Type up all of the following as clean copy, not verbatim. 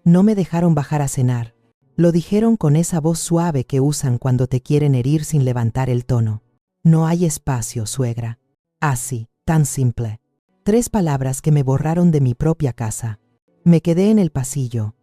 No me dejaron bajar a cenar. Lo dijeron con esa voz suave que usan cuando te quieren herir sin levantar el tono. No hay espacio, suegra. Así, tan simple. 3 palabras que me borraron de mi propia casa. Me quedé en el pasillo,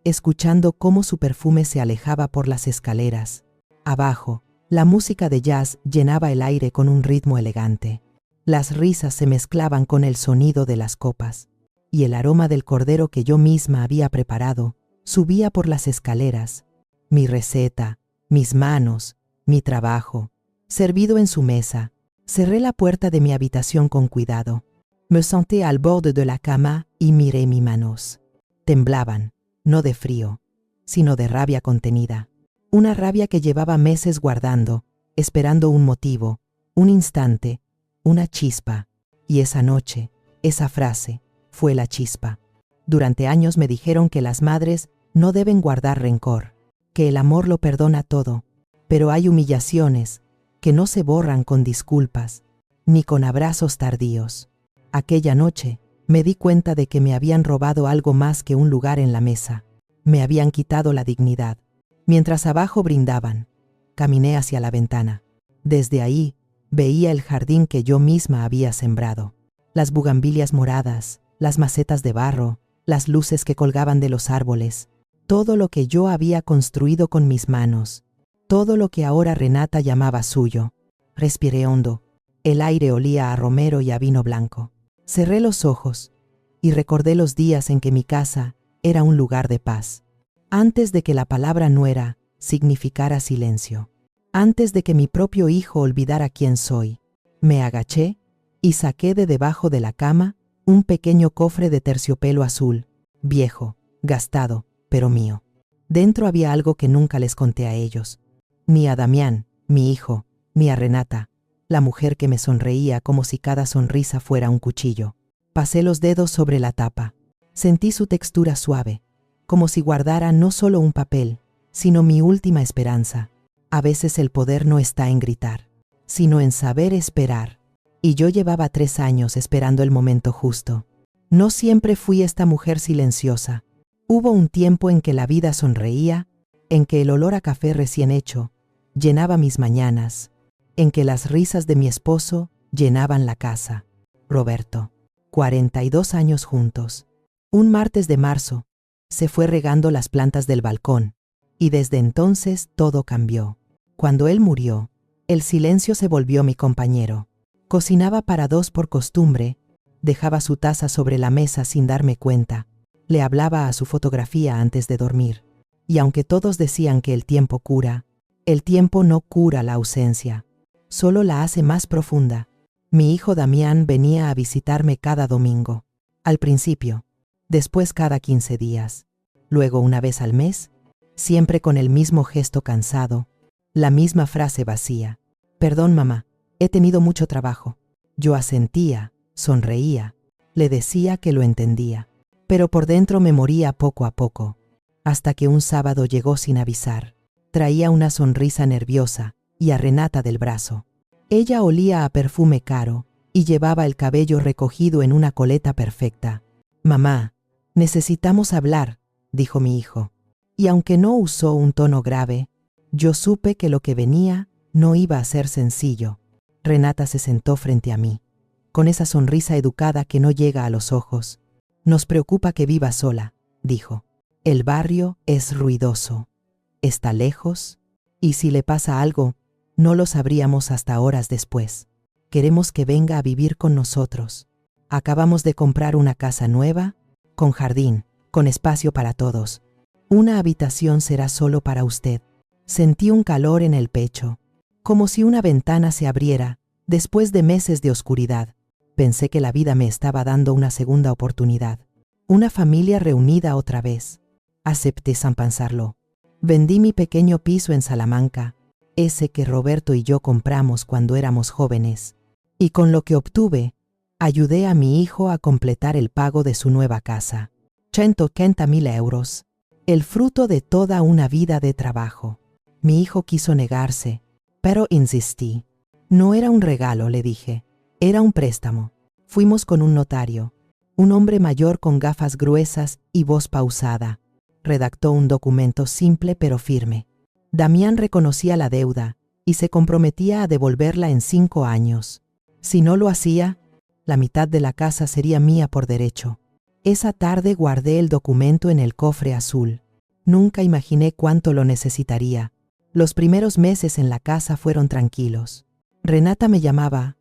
escuchando cómo su perfume se alejaba por las escaleras. Abajo, la música de jazz llenaba el aire con un ritmo elegante. Las risas se mezclaban con el sonido de las copas, y el aroma del cordero que yo misma había preparado subía por las escaleras. Mi receta, mis manos, mi trabajo, servido en su mesa. Cerré la puerta de mi habitación con cuidado. Me senté al borde de la cama y miré mis manos. Temblaban, no de frío, sino de rabia contenida. Una rabia que llevaba meses guardando, esperando un motivo, un instante, una chispa. Y esa noche, esa frase, fue la chispa. Durante años me dijeron que las madres no deben guardar rencor, que el amor lo perdona todo, pero hay humillaciones que no se borran con disculpas, ni con abrazos tardíos. Aquella noche me di cuenta de que me habían robado algo más que un lugar en la mesa. Me habían quitado la dignidad. Mientras abajo brindaban, caminé hacia la ventana. Desde ahí veía el jardín que yo misma había sembrado. Las bugambilias moradas, las macetas de barro, las luces que colgaban de los árboles. Todo lo que yo había construido con mis manos. Todo lo que ahora Renata llamaba suyo. Respiré hondo. El aire olía a romero y a vino blanco. Cerré los ojos y recordé los días en que mi casa era un lugar de paz. Antes de que la palabra nuera significara silencio. Antes de que mi propio hijo olvidara quién soy. Me agaché y saqué de debajo de la cama un pequeño cofre de terciopelo azul, viejo, gastado, pero mío. Dentro había algo que nunca les conté a ellos. Ni a Damián, mi hijo, ni a Renata, la mujer que me sonreía como si cada sonrisa fuera un cuchillo. Pasé los dedos sobre la tapa. Sentí su textura suave, como si guardara no solo un papel, sino mi última esperanza. A veces el poder no está en gritar, sino en saber esperar. Y yo llevaba 3 años esperando el momento justo. No siempre fui esta mujer silenciosa. Hubo un tiempo en que la vida sonreía, en que el olor a café recién hecho llenaba mis mañanas, en que las risas de mi esposo llenaban la casa. Roberto, 42 años juntos. Un martes de marzo, se fue regando las plantas del balcón, y desde entonces todo cambió. Cuando él murió, el silencio se volvió mi compañero. Cocinaba para 2 por costumbre, dejaba su taza sobre la mesa sin darme cuenta, le hablaba a su fotografía antes de dormir. Y aunque todos decían que el tiempo cura, el tiempo no cura la ausencia, solo la hace más profunda. Mi hijo Damián venía a visitarme cada domingo. Al principio, después cada 15 días, luego una vez al mes, siempre con el mismo gesto cansado, la misma frase vacía. Perdón, mamá, he tenido mucho trabajo. Yo asentía, sonreía, le decía que lo entendía, pero por dentro me moría poco a poco, hasta que un sábado llegó sin avisar. Traía una sonrisa nerviosa y a Renata del brazo. Ella olía a perfume caro y llevaba el cabello recogido en una coleta perfecta. Mamá, necesitamos hablar, dijo mi hijo. Y aunque no usó un tono grave, yo supe que lo que venía no iba a ser sencillo. Renata se sentó frente a mí, con esa sonrisa educada que no llega a los ojos. Nos preocupa que viva sola, dijo. El barrio es ruidoso. Está lejos, y si le pasa algo, no lo sabríamos hasta horas después. Queremos que venga a vivir con nosotros. Acabamos de comprar una casa nueva, con jardín, con espacio para todos. Una habitación será solo para usted. Sentí un calor en el pecho, como si una ventana se abriera después de meses de oscuridad. Pensé que la vida me estaba dando una segunda oportunidad. Una familia reunida otra vez. Acepté sin pensarlo. Vendí mi pequeño piso en Salamanca, ese que Roberto y yo compramos cuando éramos jóvenes, y con lo que obtuve, ayudé a mi hijo a completar el pago de su nueva casa. 180.000 euros, el fruto de toda una vida de trabajo. Mi hijo quiso negarse, pero insistí. No era un regalo, le dije, era un préstamo. Fuimos con un notario, un hombre mayor con gafas gruesas y voz pausada. redactó un documento simple pero firme. Damián reconocía la deuda y se comprometía a devolverla en 5 años. Si no lo hacía, la mitad de la casa sería mía por derecho. Esa tarde guardé el documento en el cofre azul. Nunca imaginé cuánto lo necesitaría. Los primeros meses en la casa fueron tranquilos. Renata me llamaba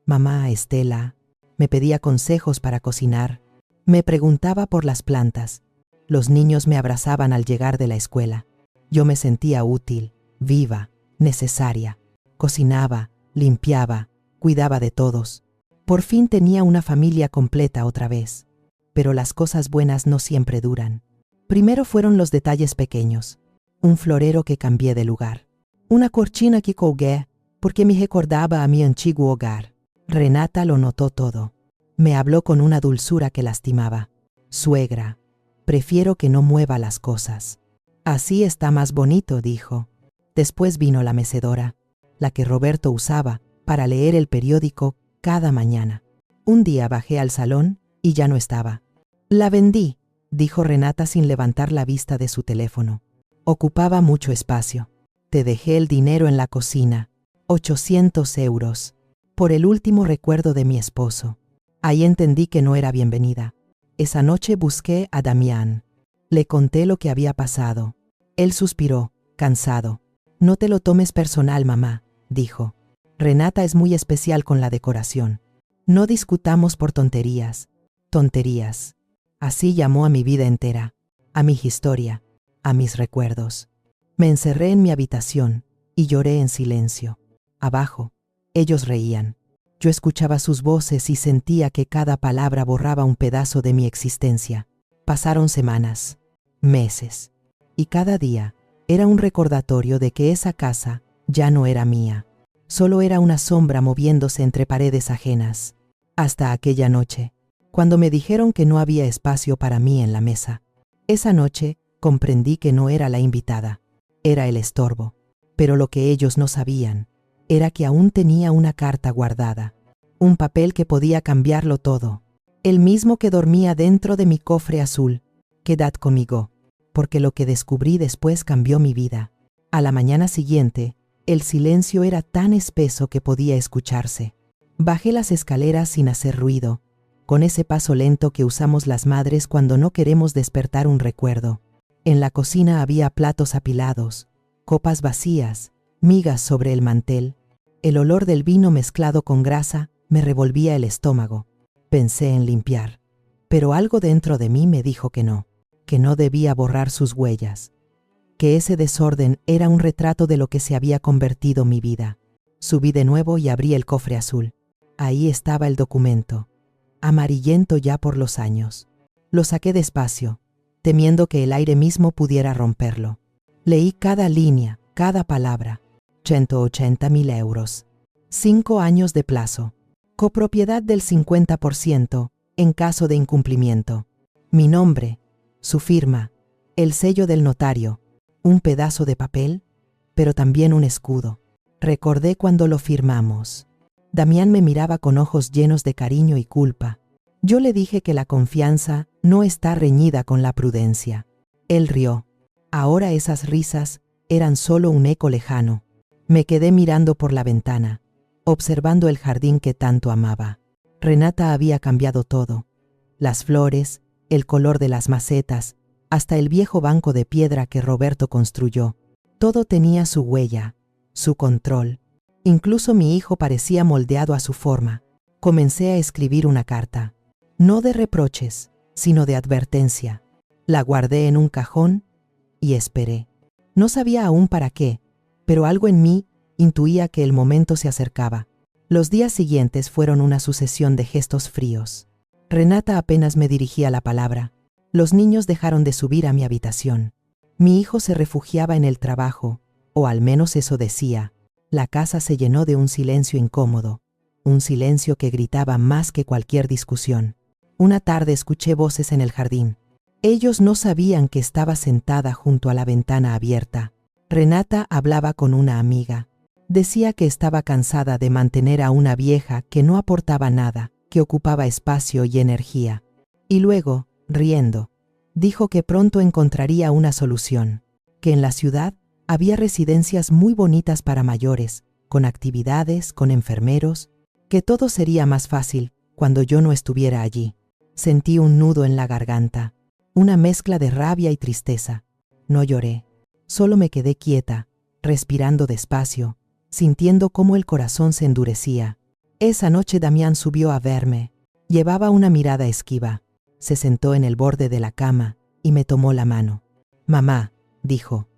mamá Estela, me pedía consejos para cocinar, me preguntaba por las plantas. Los niños me abrazaban al llegar de la escuela. Yo me sentía útil, viva, necesaria. Cocinaba, limpiaba, cuidaba de todos. Por fin tenía una familia completa otra vez. Pero las cosas buenas no siempre duran. Primero fueron los detalles pequeños. Un florero que cambié de lugar. Una cortina que colgué porque me recordaba a mi antiguo hogar. Renata lo notó todo. Me habló con una dulzura que lastimaba. Suegra, prefiero que no mueva las cosas. Así está más bonito, dijo. Después vino la mecedora, la que Roberto usaba para leer el periódico cada mañana. Un día bajé al salón y ya no estaba. La vendí, dijo Renata sin levantar la vista de su teléfono. Ocupaba mucho espacio. Te dejé el dinero en la cocina, 800 euros, por el último recuerdo de mi esposo. Ahí entendí que no era bienvenida. Esa noche busqué a Damián. Le conté lo que había pasado. Él suspiró, cansado. No te lo tomes personal, mamá, dijo. Renata es muy especial con la decoración. No discutamos por tonterías. Tonterías. Así llamó a mi vida entera, a mi historia, a mis recuerdos. Me encerré en mi habitación y lloré en silencio. Abajo, ellos reían. Yo escuchaba sus voces y sentía que cada palabra borraba un pedazo de mi existencia. Pasaron semanas, meses, y cada día era un recordatorio de que esa casa ya no era mía. Solo era una sombra moviéndose entre paredes ajenas. Hasta aquella noche, cuando me dijeron que no había espacio para mí en la mesa. Esa noche comprendí que no era la invitada, era el estorbo. Pero lo que ellos no sabían era que aún tenía una carta guardada, un papel que podía cambiarlo todo, el mismo que dormía dentro de mi cofre azul. Quedad conmigo, porque lo que descubrí después cambió mi vida. A la mañana siguiente, el silencio era tan espeso que podía escucharse. Bajé las escaleras sin hacer ruido, con ese paso lento que usamos las madres cuando no queremos despertar un recuerdo. En la cocina había platos apilados, copas vacías, migas sobre el mantel. El olor del vino mezclado con grasa me revolvía el estómago. Pensé en limpiar, pero algo dentro de mí me dijo que no debía borrar sus huellas, que ese desorden era un retrato de lo que se había convertido mi vida. Subí de nuevo y abrí el cofre azul. Ahí estaba el documento, amarillento ya por los años. Lo saqué despacio, temiendo que el aire mismo pudiera romperlo. Leí cada línea, cada palabra. 180.000 euros. 5 años de plazo. Copropiedad del 50% en caso de incumplimiento. Mi nombre, su firma, el sello del notario, un pedazo de papel, pero también un escudo. Recordé cuando lo firmamos. Damián me miraba con ojos llenos de cariño y culpa. Yo le dije que la confianza no está reñida con la prudencia. Él rió. Ahora esas risas eran solo un eco lejano. Me quedé mirando por la ventana, observando el jardín que tanto amaba. Renata había cambiado todo. Las flores, el color de las macetas, hasta el viejo banco de piedra que Roberto construyó. Todo tenía su huella, su control. Incluso mi hijo parecía moldeado a su forma. Comencé a escribir una carta. No de reproches, sino de advertencia. La guardé en un cajón y esperé. No sabía aún para qué, pero algo en mí intuía que el momento se acercaba. Los días siguientes fueron una sucesión de gestos fríos. Renata apenas me dirigía la palabra. Los niños dejaron de subir a mi habitación. Mi hijo se refugiaba en el trabajo, o al menos eso decía. La casa se llenó de un silencio incómodo, un silencio que gritaba más que cualquier discusión. Una tarde escuché voces en el jardín. Ellos no sabían que estaba sentada junto a la ventana abierta. Renata hablaba con una amiga. Decía que estaba cansada de mantener a una vieja que no aportaba nada, que ocupaba espacio y energía. Y luego, riendo, Dijo que pronto encontraría una solución, que en la ciudad había residencias muy bonitas para mayores, con actividades, con enfermeros, que todo sería más fácil cuando yo no estuviera allí. Sentí un nudo en la garganta, una mezcla de rabia y tristeza. No lloré, solo me quedé quieta, respirando despacio, sintiendo cómo el corazón se endurecía. Esa noche Damián subió a verme. Llevaba una mirada esquiva. Se sentó en el borde de la cama y me tomó la mano. «Mamá», dijo,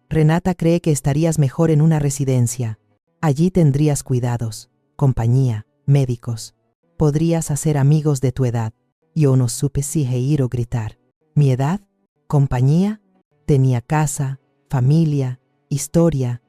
«Renata cree que estarías mejor en una residencia. Allí tendrías cuidados, compañía, médicos. Podrías hacer amigos de tu edad». Yo no supe si reír o gritar. ¿Mi edad? ¿Compañía? Tenía casa, familia, historia,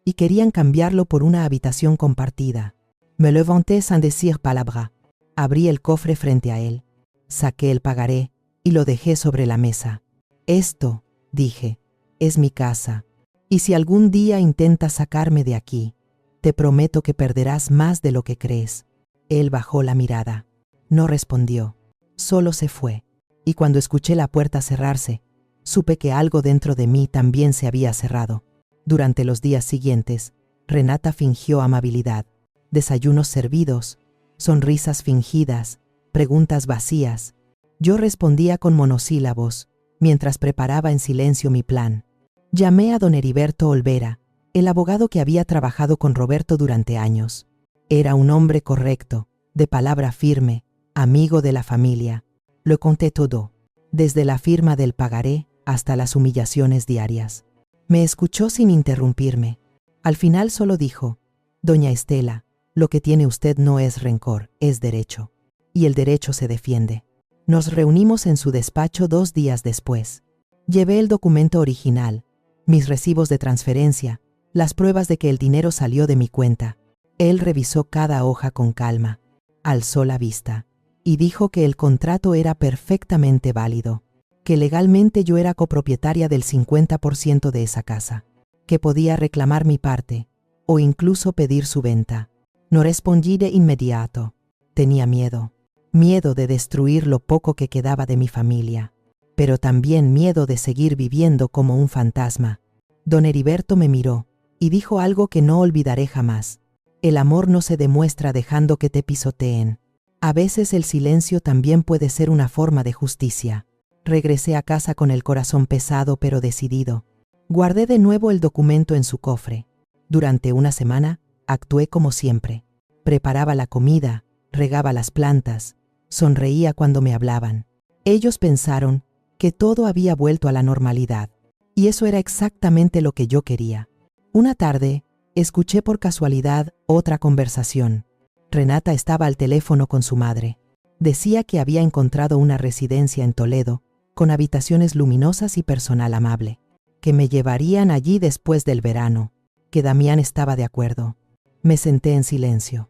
y querían cambiarlo por una habitación compartida. Me levanté sin decir palabra. Abrí el cofre frente a él. Saqué el pagaré y lo dejé sobre la mesa. «Esto», dije, «es mi casa. Y si algún día intentas sacarme de aquí, te prometo que perderás más de lo que crees». Él bajó la mirada. No respondió. Solo se fue. Y cuando escuché la puerta cerrarse, supe que algo dentro de mí también se había cerrado. Durante los días siguientes, Renata fingió amabilidad. Desayunos servidos, sonrisas fingidas, preguntas vacías. Yo respondía con monosílabos, mientras preparaba en silencio mi plan. Llamé a don Heriberto Olvera, el abogado que había trabajado con Roberto durante años. Era un hombre correcto, de palabra firme, amigo de la familia. Lo conté todo, desde la firma del pagaré hasta las humillaciones diarias. Me escuchó sin interrumpirme. Al final solo dijo: «Doña Estela, lo que tiene usted no es rencor, es derecho. Y el derecho se defiende». Nos reunimos en su despacho 2 días después. Llevé el documento original, mis recibos de transferencia, las pruebas de que el dinero salió de mi cuenta. Él revisó cada hoja con calma, alzó la vista y dijo que el contrato era perfectamente válido, que legalmente yo era copropietaria del 50% de esa casa, que podía reclamar mi parte o incluso pedir su venta. No respondí de inmediato. Tenía miedo de destruir lo poco que quedaba de mi familia, pero también miedo de seguir viviendo como un fantasma. Don Heriberto me miró y dijo algo que no olvidaré jamás: «El amor no se demuestra dejando que te pisoteen. A veces el silencio también puede ser una forma de justicia». Regresé a casa con el corazón pesado pero decidido. Guardé de nuevo el documento en su cofre. Durante una semana actué como siempre. Preparaba la comida, regaba las plantas, sonreía cuando me hablaban. Ellos pensaron que todo había vuelto a la normalidad, y eso era exactamente lo que yo quería. Una tarde, escuché por casualidad otra conversación. Renata estaba al teléfono con su madre. Decía que había encontrado una residencia en Toledo, con habitaciones luminosas y personal amable, que me llevarían allí después del verano, que Damián estaba de acuerdo. Me senté en silencio,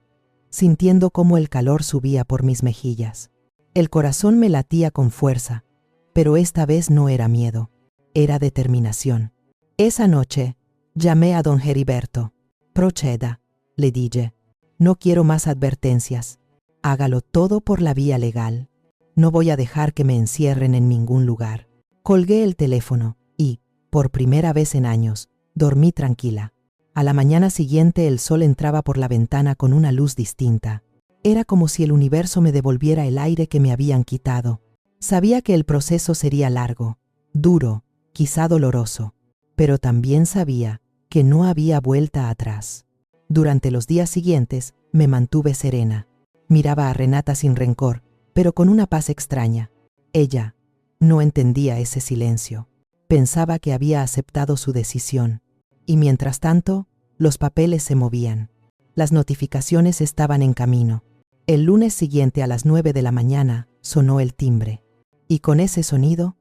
sintiendo cómo el calor subía por mis mejillas. El corazón me latía con fuerza, pero esta vez no era miedo, era determinación. Esa noche, llamé a don Heriberto. «Proceda», le dije. «No quiero más advertencias. Hágalo todo por la vía legal. No voy a dejar que me encierren en ningún lugar». Colgué el teléfono y, por primera vez en años, dormí tranquila. A la mañana siguiente el sol entraba por la ventana con una luz distinta. Era como si el universo me devolviera el aire que me habían quitado. Sabía que el proceso sería largo, duro, quizá doloroso, pero también sabía que no había vuelta atrás. Durante los días siguientes me mantuve serena. Miraba a Renata sin rencor, pero con una paz extraña. Ella no entendía ese silencio. Pensaba que había aceptado su decisión. Y mientras tanto, los papeles se movían. Las notificaciones estaban en camino. El lunes siguiente a las 9 de la mañana sonó el timbre. Y con ese sonido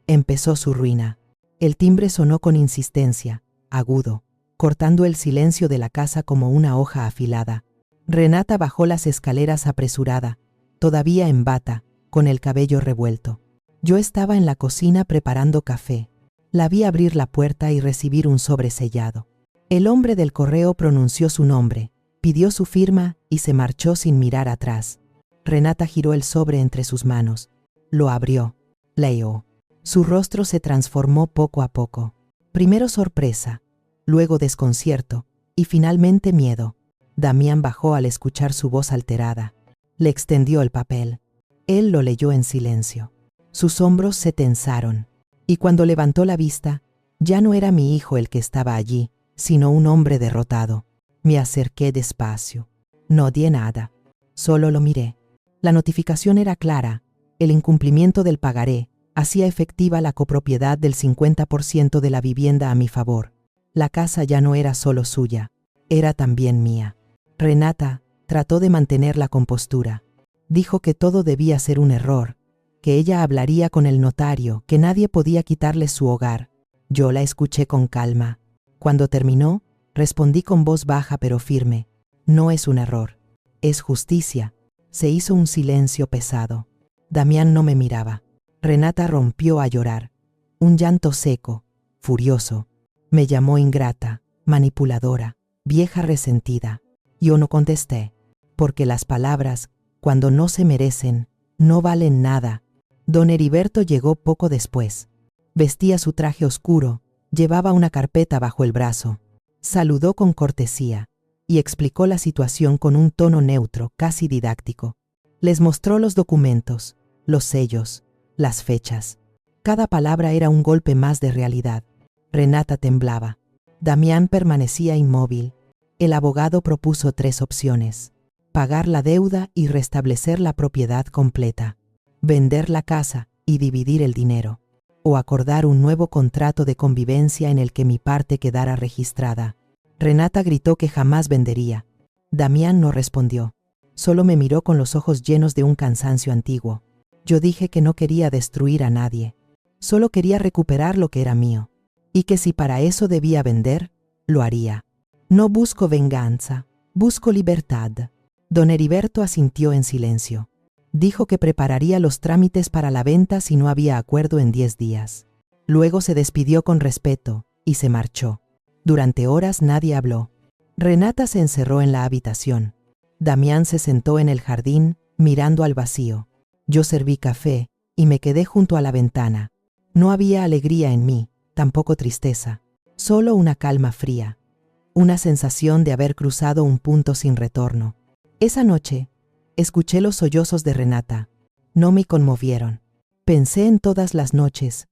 empezó su ruina. El timbre sonó con insistencia, agudo, cortando el silencio de la casa como una hoja afilada. Renata bajó las escaleras apresurada, todavía en bata, con el cabello revuelto. Yo estaba en la cocina preparando café. La vi abrir la puerta y recibir un sobre sellado. El hombre del correo pronunció su nombre, pidió su firma y se marchó sin mirar atrás. Renata giró el sobre entre sus manos. Lo abrió. Leyó. Su rostro se transformó poco a poco. Primero sorpresa, luego desconcierto y finalmente miedo. Damián bajó al escuchar su voz alterada. Le extendió el papel. Él lo leyó en silencio. Sus hombros se tensaron, y cuando levantó la vista, ya no era mi hijo el que estaba allí, sino un hombre derrotado. Me acerqué despacio. No di nada, solo lo miré. La notificación era clara. El incumplimiento del pagaré hacía efectiva la copropiedad del 50% de la vivienda a mi favor. La casa ya no era solo suya, era también mía. Renata trató de mantener la compostura. Dijo que todo debía ser un error, que ella hablaría con el notario, que nadie podía quitarle su hogar. Yo la escuché con calma. Cuando terminó, respondí con voz baja pero firme: no es un error, es justicia. Se hizo un silencio pesado. Damián no me miraba. Renata rompió a llorar. Un llanto seco, furioso. Me llamó ingrata, manipuladora, vieja resentida. Yo no contesté, porque las palabras, cuando no se merecen, no valen nada. Don Heriberto llegó poco después. Vestía su traje oscuro, llevaba una carpeta bajo el brazo. Saludó con cortesía y explicó la situación con un tono neutro, casi didáctico. Les mostró los documentos, los sellos, las fechas. Cada palabra era un golpe más de realidad. Renata temblaba. Damián permanecía inmóvil. El abogado propuso 3 opciones: pagar la deuda y restablecer la propiedad completa, vender la casa y dividir el dinero, o acordar un nuevo contrato de convivencia en el que mi parte quedara registrada. Renata gritó que jamás vendería. Damián no respondió. Solo me miró con los ojos llenos de un cansancio antiguo. Yo dije que no quería destruir a nadie. Solo quería recuperar lo que era mío. Y que si para eso debía vender, lo haría. No busco venganza, busco libertad. Don Heriberto asintió en silencio. Dijo que prepararía los trámites para la venta si no había acuerdo en 10 días. Luego se despidió con respeto y se marchó. Durante horas nadie habló. Renata se encerró en la habitación. Damián se sentó en el jardín, mirando al vacío. Yo serví café y me quedé junto a la ventana. No había alegría en mí, tampoco tristeza, solo una calma fría. Una sensación de haber cruzado un punto sin retorno. Esa noche, escuché los sollozos de Renata. No me conmovieron. Pensé en todas las noches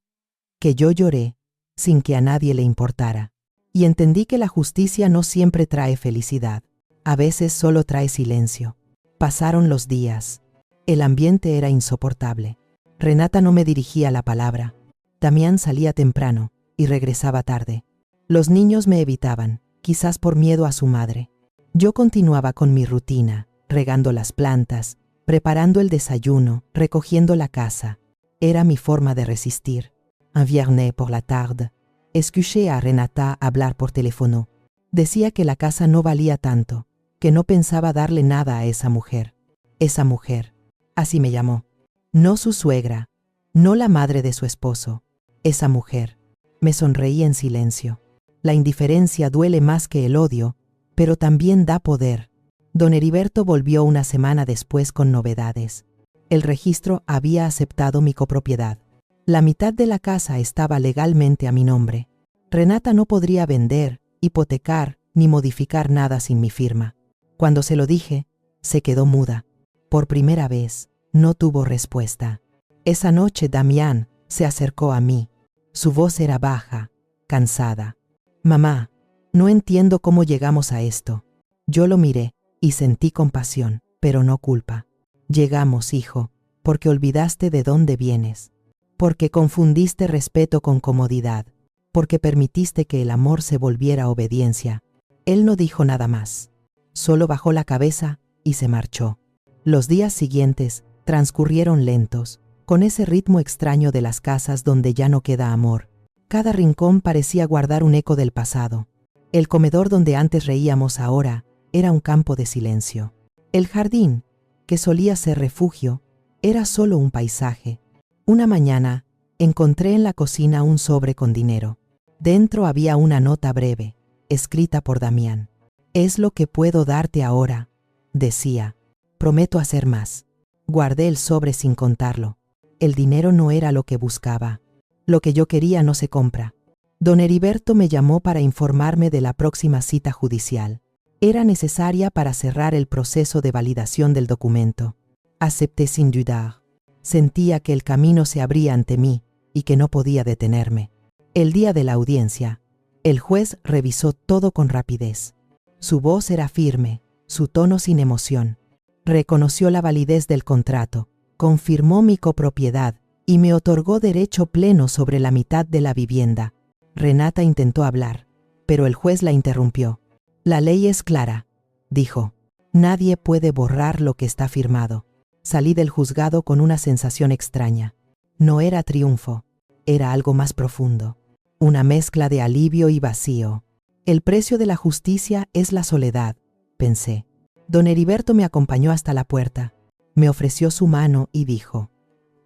que yo lloré sin que a nadie le importara. Y entendí que la justicia no siempre trae felicidad. A veces solo trae silencio. Pasaron los días. El ambiente era insoportable. Renata no me dirigía la palabra. Damián salía temprano y regresaba tarde. Los niños me evitaban, quizás por miedo a su madre. Yo continuaba con mi rutina, regando las plantas, preparando el desayuno, recogiendo la casa. Era mi forma de resistir. Un viernes por la tarde, escuché a Renata hablar por teléfono. Decía que la casa no valía tanto, que no pensaba darle nada a esa mujer. Esa mujer, así me llamó. No su suegra, no la madre de su esposo. Esa mujer. Me sonreí en silencio. La indiferencia duele más que el odio, pero también da poder. Don Heriberto volvió una semana después con novedades. El registro había aceptado mi copropiedad. La mitad de la casa estaba legalmente a mi nombre. Renata no podría vender, hipotecar ni modificar nada sin mi firma. Cuando se lo dije, se quedó muda. Por primera vez, no tuvo respuesta. Esa noche Damián se acercó a mí. Su voz era baja, cansada. «Mamá, no entiendo cómo llegamos a esto». Yo lo miré y sentí compasión, pero no culpa. «Llegamos, hijo, porque olvidaste de dónde vienes, porque confundiste respeto con comodidad, porque permitiste que el amor se volviera obediencia». Él no dijo nada más. Solo bajó la cabeza y se marchó. Los días siguientes transcurrieron lentos, con ese ritmo extraño de las casas donde ya no queda amor. Cada rincón parecía guardar un eco del pasado. El comedor donde antes reíamos ahora era un campo de silencio. El jardín, que solía ser refugio, era solo un paisaje. Una mañana, encontré en la cocina un sobre con dinero. Dentro había una nota breve, escrita por Damián. «Es lo que puedo darte ahora», decía. «Prometo hacer más». Guardé el sobre sin contarlo. El dinero no era lo que buscaba. Lo que yo quería no se compra. Don Heriberto me llamó para informarme de la próxima cita judicial. Era necesaria para cerrar el proceso de validación del documento. Acepté sin dudar. Sentía que el camino se abría ante mí y que no podía detenerme. El día de la audiencia, el juez revisó todo con rapidez. Su voz era firme, su tono sin emoción. Reconoció la validez del contrato, confirmó mi copropiedad y me otorgó derecho pleno sobre la mitad de la vivienda. Renata intentó hablar, pero el juez la interrumpió. La ley es clara, dijo. Nadie puede borrar lo que está firmado. Salí del juzgado con una sensación extraña. No era triunfo, era algo más profundo. Una mezcla de alivio y vacío. El precio de la justicia es la soledad, pensé. Don Heriberto me acompañó hasta la puerta. Me ofreció su mano y dijo: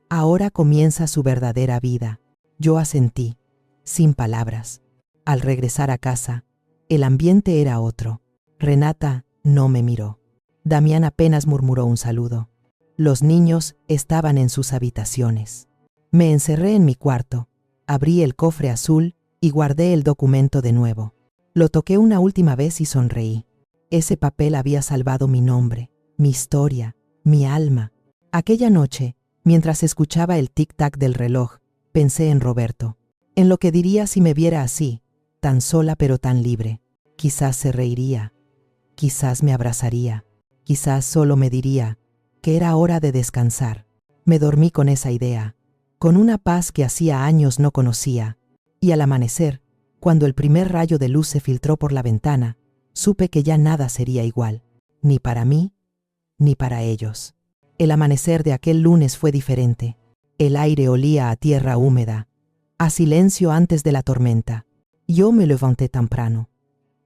ahora comienza su verdadera vida. Yo asentí, sin palabras. Al regresar a casa, el ambiente era otro. Renata no me miró. Damián apenas murmuró un saludo. Los niños estaban en sus habitaciones. Me encerré en mi cuarto, abrí el cofre azul y guardé el documento de nuevo. Lo toqué una última vez y sonreí. Ese papel había salvado mi nombre, mi historia, mi alma. Aquella noche, mientras escuchaba el tic-tac del reloj, pensé en Roberto, en lo que diría si me viera así, tan sola pero tan libre. Quizás se reiría, quizás me abrazaría, quizás solo me diría que era hora de descansar. Me dormí con esa idea, con una paz que hacía años no conocía, y al amanecer, cuando el primer rayo de luz se filtró por la ventana, supe que ya nada sería igual, ni para mí, ni para ellos. El amanecer de aquel lunes fue diferente. El aire olía a tierra húmeda, a silencio antes de la tormenta. Yo me levanté temprano.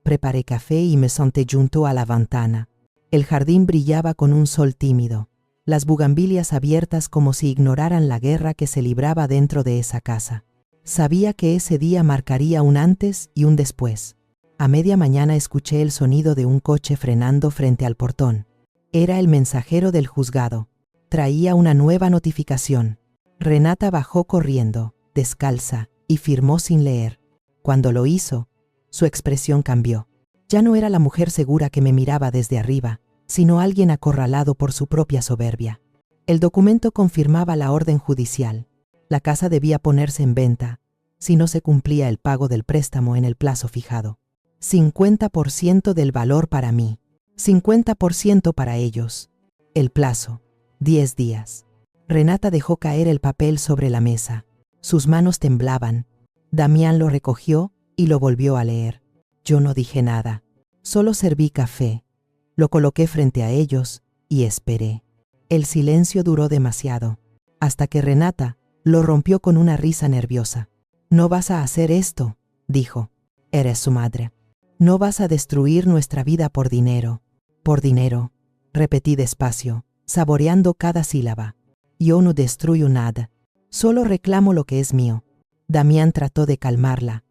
Preparé café y me senté junto a la ventana. El jardín brillaba con un sol tímido, las bugambilias abiertas como si ignoraran la guerra que se libraba dentro de esa casa. Sabía que ese día marcaría un antes y un después. A media mañana escuché el sonido de un coche frenando frente al portón. Era el mensajero del juzgado. Traía una nueva notificación. Renata bajó corriendo, descalza, y firmó sin leer. Cuando lo hizo, su expresión cambió. Ya no era la mujer segura que me miraba desde arriba, sino alguien acorralado por su propia soberbia. El documento confirmaba la orden judicial. La casa debía ponerse en venta, si no se cumplía el pago del préstamo en el plazo fijado. 50% del valor para mí, 50% para ellos. El plazo, 10 días. Renata dejó caer el papel sobre la mesa. Sus manos temblaban. Damián lo recogió y lo volvió a leer. Yo no dije nada, solo serví café. Lo coloqué frente a ellos y esperé. El silencio duró demasiado, hasta que Renata lo rompió con una risa nerviosa. «No vas a hacer esto», dijo. «Eres su madre. No vas a destruir nuestra vida por dinero». «Por dinero», repetí despacio, saboreando cada sílaba. «Yo no destruyo nada. Solo reclamo lo que es mío». Damián trató de calmarla,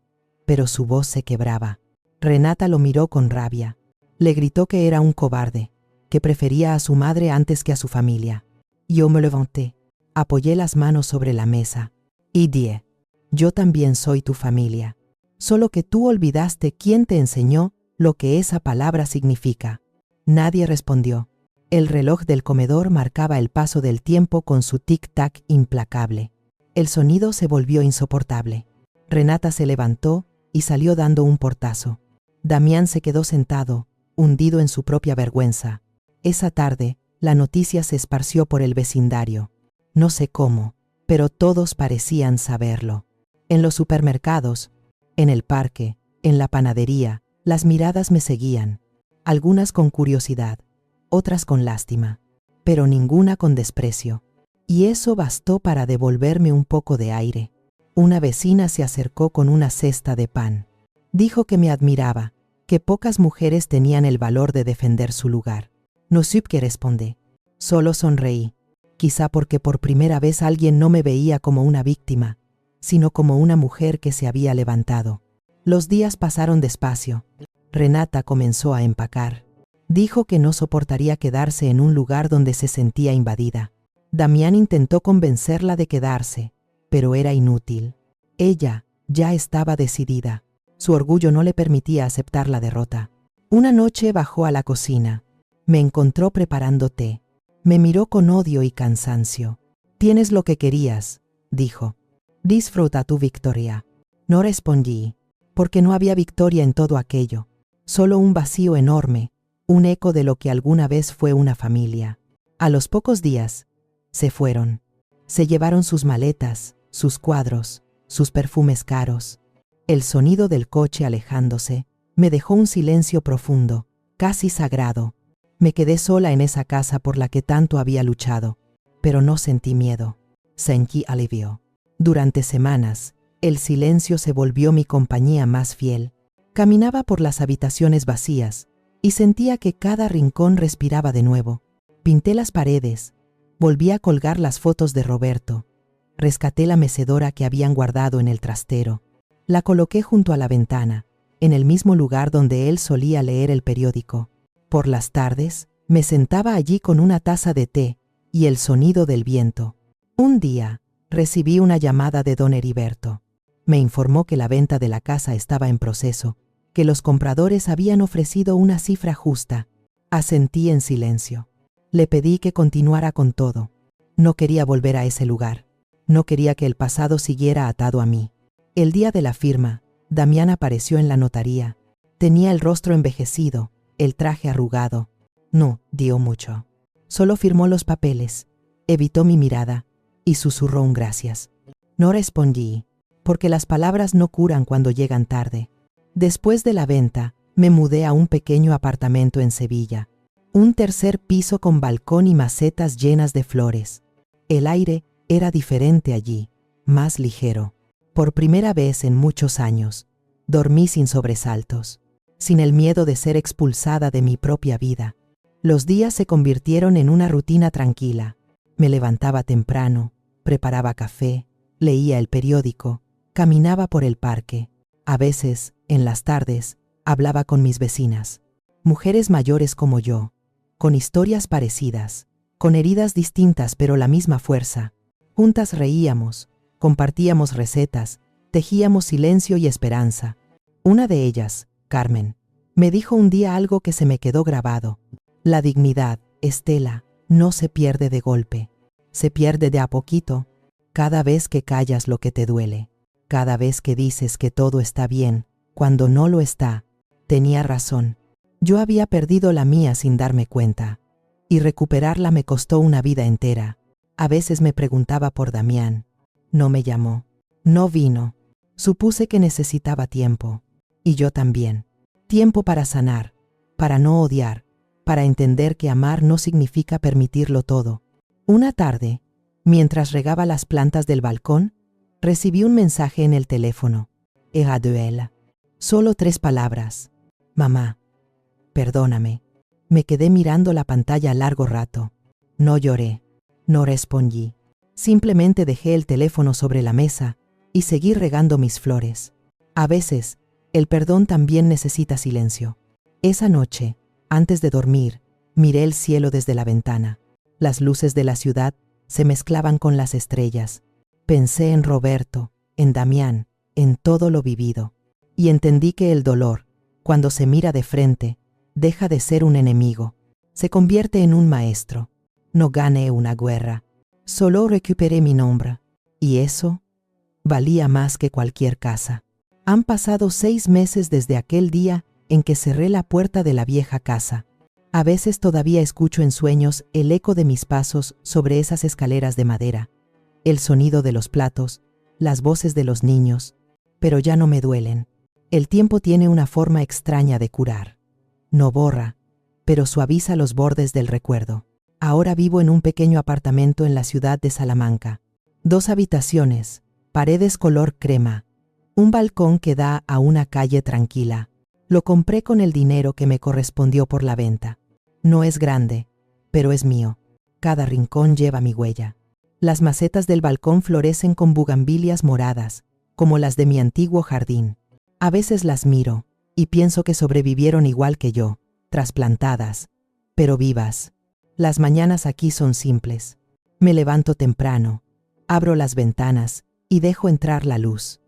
pero su voz se quebraba. Renata lo miró con rabia. Le gritó que era un cobarde, que prefería a su madre antes que a su familia. Yo me levanté, apoyé las manos sobre la mesa y dije: «Yo también soy tu familia, solo que tú olvidaste quién te enseñó lo que esa palabra significa». Nadie respondió. El reloj del comedor marcaba el paso del tiempo con su tic-tac implacable. El sonido se volvió insoportable. Renata se levantó y salió dando un portazo. Damián se quedó sentado, hundido en su propia vergüenza. Esa tarde, la noticia se esparció por el vecindario. No sé cómo, pero todos parecían saberlo. En los supermercados, en el parque, en la panadería, las miradas me seguían. Algunas con curiosidad, otras con lástima, pero ninguna con desprecio. Y eso bastó para devolverme un poco de aire. Una vecina se acercó con una cesta de pan. Dijo que me admiraba, que pocas mujeres tenían el valor de defender su lugar. No supe qué responder. Solo sonreí, quizá porque por primera vez alguien no me veía como una víctima, sino como una mujer que se había levantado. Los días pasaron despacio. Renata comenzó a empacar. Dijo que no soportaría quedarse en un lugar donde se sentía invadida. Damián intentó convencerla de quedarse, pero era inútil. Ella ya estaba decidida. Su orgullo no le permitía aceptar la derrota. Una noche bajó a la cocina. Me encontró preparando té. Me miró con odio y cansancio. «Tienes lo que querías», dijo. «Disfruta tu victoria». No respondí, porque no había victoria en todo aquello. Solo un vacío enorme, un eco de lo que alguna vez fue una familia. A los pocos días, se fueron. Se llevaron sus maletas, sus cuadros, sus perfumes caros. El sonido del coche alejándose me dejó un silencio profundo, casi sagrado. Me quedé sola en esa casa por la que tanto había luchado, pero no sentí miedo. Sentí alivio. Durante semanas, el silencio se volvió mi compañía más fiel. Caminaba por las habitaciones vacías y sentía que cada rincón respiraba de nuevo. Pinté las paredes, volví a colgar las fotos de Roberto. Rescaté la mecedora que habían guardado en el trastero. La coloqué junto a la ventana, en el mismo lugar donde él solía leer el periódico. Por las tardes, me sentaba allí con una taza de té y el sonido del viento. Un día, recibí una llamada de don Heriberto. Me informó que la venta de la casa estaba en proceso, que los compradores habían ofrecido una cifra justa. Asentí en silencio. Le pedí que continuara con todo. No quería volver a ese lugar. No quería que el pasado siguiera atado a mí. El día de la firma, Damián apareció en la notaría. Tenía el rostro envejecido, el traje arrugado. No dio mucho. Solo firmó los papeles, evitó mi mirada y susurró un gracias. No respondí, porque las palabras no curan cuando llegan tarde. Después de la venta, me mudé a un pequeño apartamento en Sevilla. Un tercer piso con balcón y macetas llenas de flores. El aire era diferente allí, más ligero. Por primera vez en muchos años, dormí sin sobresaltos, sin el miedo de ser expulsada de mi propia vida. Los días se convirtieron en una rutina tranquila. Me levantaba temprano, preparaba café, leía el periódico, caminaba por el parque. A veces, en las tardes, hablaba con mis vecinas, mujeres mayores como yo, con historias parecidas, con heridas distintas pero la misma fuerza. Juntas reíamos, compartíamos recetas, tejíamos silencio y esperanza. Una de ellas, Carmen, me dijo un día algo que se me quedó grabado. La dignidad, Estela, no se pierde de golpe. Se pierde de a poquito, cada vez que callas lo que te duele, cada vez que dices que todo está bien, cuando no lo está. Tenía razón. Yo había perdido la mía sin darme cuenta, y recuperarla me costó una vida entera. A veces me preguntaba por Damián. No me llamó, no vino. Supuse que necesitaba tiempo, y yo también. Tiempo para sanar, para no odiar, para entender que amar no significa permitirlo todo. Una tarde, mientras regaba las plantas del balcón, recibí un mensaje en el teléfono. Era de él. Solo 3 palabras. Mamá, perdóname. Me quedé mirando la pantalla largo rato. No lloré, no respondí. Simplemente dejé el teléfono sobre la mesa y seguí regando mis flores. A veces, el perdón también necesita silencio. Esa noche, antes de dormir, miré el cielo desde la ventana. Las luces de la ciudad se mezclaban con las estrellas. Pensé en Roberto, en Damián, en todo lo vivido. Y entendí que el dolor, cuando se mira de frente, deja de ser un enemigo. Se convierte en un maestro. No gané una guerra. Solo recuperé mi nombre. Y eso valía más que cualquier casa. Han pasado 6 meses desde aquel día en que cerré la puerta de la vieja casa. A veces todavía escucho en sueños el eco de mis pasos sobre esas escaleras de madera, el sonido de los platos, las voces de los niños, pero ya no me duelen. El tiempo tiene una forma extraña de curar. No borra, pero suaviza los bordes del recuerdo. Ahora vivo en un pequeño apartamento en la ciudad de Salamanca. 2 habitaciones, paredes color crema, un balcón que da a una calle tranquila. Lo compré con el dinero que me correspondió por la venta. No es grande, pero es mío. Cada rincón lleva mi huella. Las macetas del balcón florecen con bugambilias moradas, como las de mi antiguo jardín. A veces las miro y pienso que sobrevivieron igual que yo, trasplantadas, pero vivas. Las mañanas aquí son simples. Me levanto temprano, abro las ventanas y dejo entrar la luz.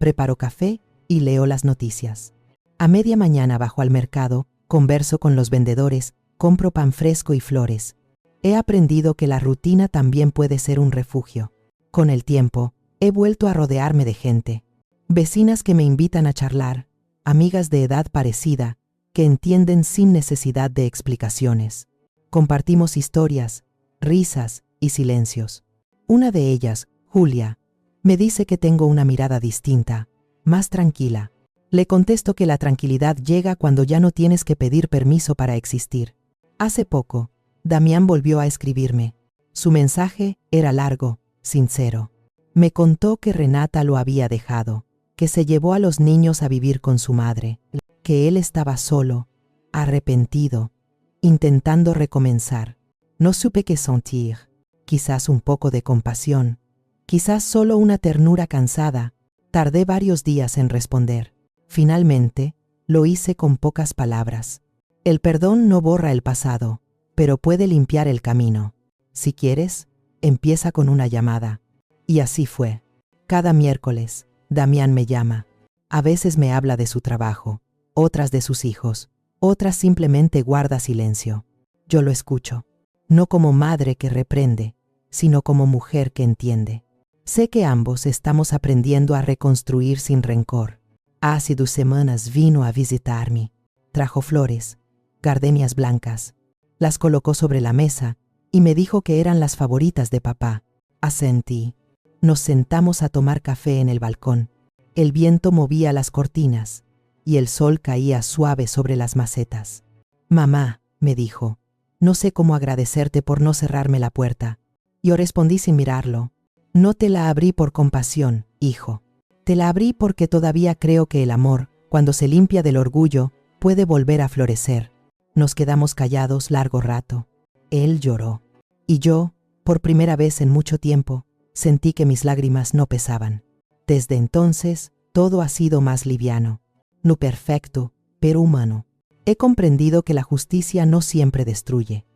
Preparo café y leo las noticias. A media mañana bajo al mercado, converso con los vendedores, compro pan fresco y flores. He aprendido que la rutina también puede ser un refugio. Con el tiempo, he vuelto a rodearme de gente. Vecinas que me invitan a charlar, amigas de edad parecida, que entienden sin necesidad de explicaciones. Compartimos historias, risas y silencios. Una de ellas, Julia, me dice que tengo una mirada distinta, más tranquila. Le contesto que la tranquilidad llega cuando ya no tienes que pedir permiso para existir. Hace poco, Damián volvió a escribirme. Su mensaje era largo, sincero. Me contó que Renata lo había dejado, que se llevó a los niños a vivir con su madre, que él estaba solo, arrepentido, intentando recomenzar. No supe qué sentir, quizás un poco de compasión, quizás solo una ternura cansada. Tardé varios días en responder. Finalmente, lo hice con pocas palabras. El perdón no borra el pasado, pero puede limpiar el camino. Si quieres, empieza con una llamada. Y así fue. Cada miércoles, Damián me llama. A veces me habla de su trabajo, otras de sus hijos, otras simplemente guarda silencio. Yo lo escucho, no como madre que reprende, sino como mujer que entiende. Sé que ambos estamos aprendiendo a reconstruir sin rencor. Hace 2 semanas vino a visitarme. Trajo flores, gardenias blancas. Las colocó sobre la mesa y me dijo que eran las favoritas de papá. Asentí. Nos sentamos a tomar café en el balcón. El viento movía las cortinas y el sol caía suave sobre las macetas. Mamá, me dijo, no sé cómo agradecerte por no cerrarme la puerta. Yo respondí sin mirarlo. No te la abrí por compasión, hijo. Te la abrí porque todavía creo que el amor, cuando se limpia del orgullo, puede volver a florecer. Nos quedamos callados largo rato. Él lloró. Y yo, por primera vez en mucho tiempo, sentí que mis lágrimas no pesaban. Desde entonces, todo ha sido más liviano. No perfecto, pero humano. He comprendido que la justicia no siempre destruye.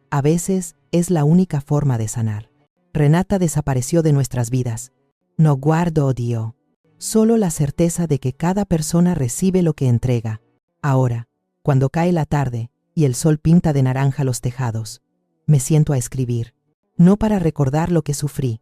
A veces es la única forma de sanar. Renata desapareció de nuestras vidas. No guardo odio, solo la certeza de que cada persona recibe lo que entrega. Ahora, cuando cae la tarde y el sol pinta de naranja los tejados, me siento a escribir, no para recordar lo que sufrí,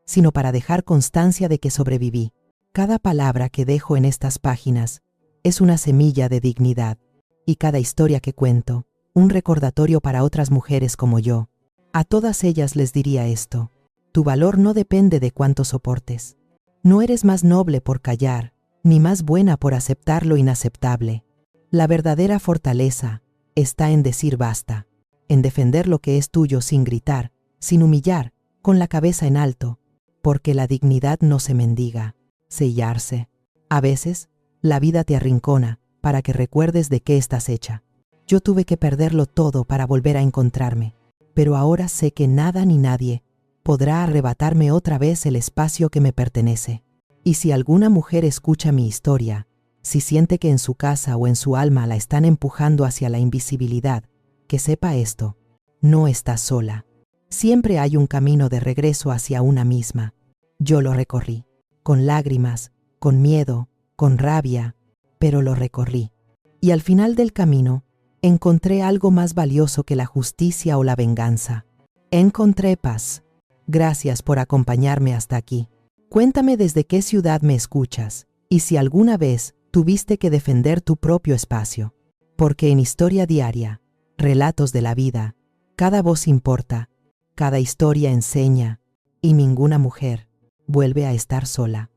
sino para dejar constancia de que sobreviví. Cada palabra que dejo en estas páginas es una semilla de dignidad, y cada historia que cuento, un recordatorio para otras mujeres como yo. A todas ellas les diría esto: tu valor no depende de cuánto soportes. No eres más noble por callar, ni más buena por aceptar lo inaceptable. La verdadera fortaleza está en decir basta, en defender lo que es tuyo sin gritar, sin humillar, con la cabeza en alto, porque la dignidad no se mendiga, sellarse. A veces, la vida te arrincona para que recuerdes de qué estás hecha. Yo tuve que perderlo todo para volver a encontrarme, pero ahora sé que nada ni nadie podrá arrebatarme otra vez el espacio que me pertenece. Y si alguna mujer escucha mi historia, si siente que en su casa o en su alma la están empujando hacia la invisibilidad, que sepa esto: no está sola. Siempre hay un camino de regreso hacia una misma. Yo lo recorrí, con lágrimas, con miedo, con rabia, pero lo recorrí. Y al final del camino, encontré algo más valioso que la justicia o la venganza. Encontré paz. Gracias por acompañarme hasta aquí. Cuéntame desde qué ciudad me escuchas y si alguna vez tuviste que defender tu propio espacio. Porque en Historia Diaria, relatos de la vida, cada voz importa, cada historia enseña y ninguna mujer vuelve a estar sola.